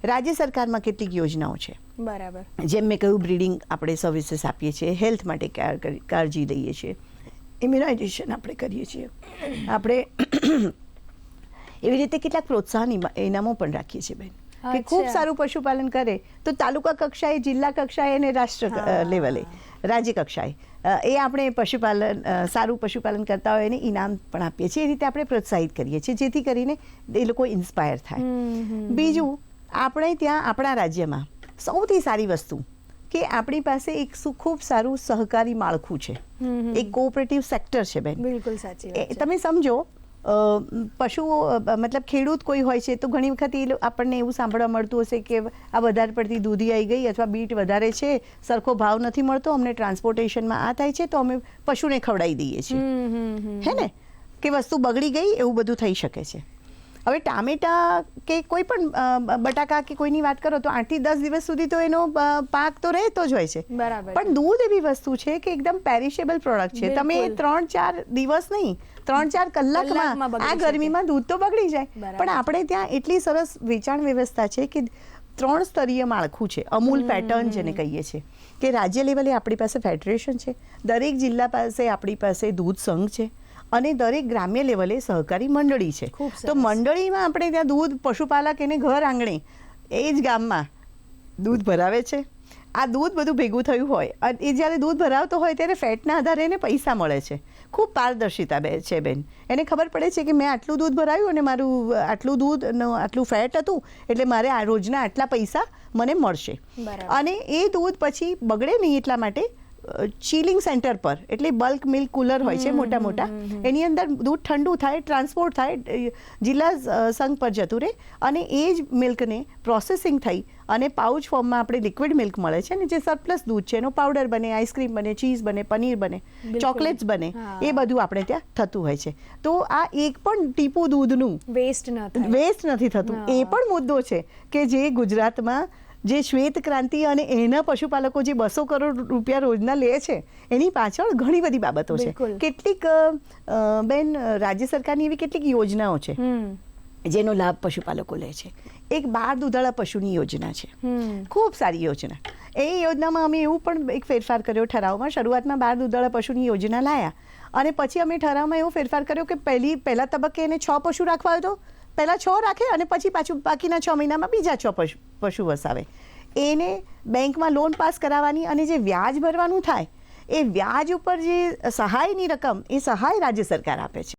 રાજ્ય સરકારમાં કેટલીક યોજનાઓ છે, બરાબર. જેમ મેં કહ્યું બ્રીડિંગ આપણે સર્વિસીસ આપીએ છીએ, હેલ્થ માટે કાળજી લઈએ છીએ, ઇમ્યુનાઇઝેશન આપણે કરીએ છીએ, આપણે એવી રીતે કેટલાક પ્રોત્સાહન ઇનામો પણ રાખીએ છીએ બેન, કે ખૂબ સારું પશુપાલન કરે તો તાલુકા કક્ષાએ, જિલ્લા કક્ષાએ અને રાષ્ટ્ર લેવલે, રાજ્ય કક્ષાએ એ આપણે સારું પશુપાલન કરતા હોય એને ઇનામ પણ આપીએ છીએ. એ રીતે આપણે પ્રોત્સાહિત કરીએ છીએ જેથી કરીને એ લોકો ઇન્સ્પાયર થાય. બીજું, આપણે ત્યાં આપણા રાજ્યમાં સૌથી સારી વસ્તુ કે આપણી પાસે એક ખૂબ સારું સહકારી માળખું છે, એક કોઓપરેટિવ સેક્ટર છે બેન. બિલકુલ સાચી વાત છે. તમે સમજો, પશુઓ મતલબ ખેડૂત કોઈ હોય છે તો ઘણી વખત આપણને એવું સાંભળવા મળતું હશે કે આ વધારે પડતી દૂધી આવી ગઈ અથવા બીટ વધારે છે, સરખો ભાવ નથી મળતો, અમને ટ્રાન્સપોર્ટેશનમાં આ થાય છે તો અમે પશુને ખવડાવી દઈએ છીએ, હે ને, કે વસ્તુ બગડી ગઈ એવું બધું થઈ શકે છે. હવે ટામેટા કે કોઈ પણ બટાકા કે કોઈની વાત કરો તો 8 થી 10 દિવસ સુધી તો એનો પાક તો રહેતો જ હોય છે. બરાબર. પણ દૂધ એવી વસ્તુ છે કે એકદમ પેરિશેબલ પ્રોડક્ટ છે. તમે 3-4 દિવસ નહીં, 3-4 કલાકમાં આ ગરમીમાં દૂધ તો બગડી જાય. પણ આપણે ત્યાં એટલી સરસ વેચાણ વ્યવસ્થા છે કે 3 સ્તરીય માળખું છે, અમૂલ પેટર્ન જેને કહીએ છીએ, કે રાજ્ય લેવલે આપણી પાસે ફેડરેશન છે, દરેક જિલ્લા પાસે આપણી પાસે દૂધ સંઘ છે અને દરેક ગ્રામ્ય લેવલે સહકારી મંડળી છે. તો મંડળીમાં આપણે ત્યાં દૂધ પશુપાલક એને ઘર આંગણે એ જ ગામમાં દૂધ ભરાવે છે. આ દૂધ બધું ભેગું થયું હોય અને એ જ્યારે દૂધ ભરાવતો હોય ત્યારે ફેટના આધારે એને પૈસા મળે છે. ખૂબ પારદર્શિતા છે બેન. એને ખબર પડે છે કે મેં આટલું દૂધ ભરાવ્યું અને મારું આટલું દૂધ આટલું ફેટ હતું એટલે મારે આ રોજના આટલા પૈસા મને મળશે. અને એ દૂધ પછી બગડે નહીં એટલા માટે ચીલિંગ સેન્ટર પર, એટલે બલ્ક મિલ્ક કુલર હોય છે મોટા મોટા, એની અંદર દૂધ ઠંડુ થાય, ટ્રાન્સપોર્ટ થાય, જિલ્લા સંઘ પર જતું રહે અને એ જ મિલ્કને પ્રોસેસિંગ થઈ અને પાઉચ ફોર્મમાં આપણે લિક્વિડ મિલ્ક મળે છે ને જે સરપ્લસ દૂધ છે એનો પાવડર બને, આઈસ્ક્રીમ બને, ચીઝ બને, પનીર બને, ચોકલેટ્સ બને, એ બધું આપણે ત્યાં થતું હોય છે. તો આ એક પણ ટીપું દૂધનું વેસ્ટ નથી થતું. એ પણ મુદ્દો છે કે જે ગુજરાતમાં જે શ્વેત ક્રાંતિ અને એના પશુપાલકો જે 200 કરોડ રૂપિયા રોજના લે છે એની પાછળ ઘણી બધી બાબતો છે. કેટલીક બેન રાજ્ય સરકારની એવી કેટલીક યોજનાઓ છે જેનો લાભ પશુપાલકો લે છે. એક 12 દૂધાળા પશુની યોજના છે, ખૂબ સારી યોજના. એ યોજનામાં અમે એવું પણ એક ફેરફાર કર્યો ઠરાવમાં. શરૂઆતમાં 12 દૂધાળા પશુની યોજના લાયા અને પછી અમે ઠરાવમાં એવો ફેરફાર કર્યો કે પહેલા તબક્કે એને 6 પશુ રાખવા હોય તો પહેલાં 6 રાખે અને પછી પાછું બાકીના 6 મહિનામાં બીજા 6 પશુ વસાવે. એને બેંકમાં લોન પાસ કરાવવાની અને જે વ્યાજ ભરવાનું થાય એ વ્યાજ ઉપર જે સહાયની રકમ એ સહાય રાજ્ય સરકાર આપે છે.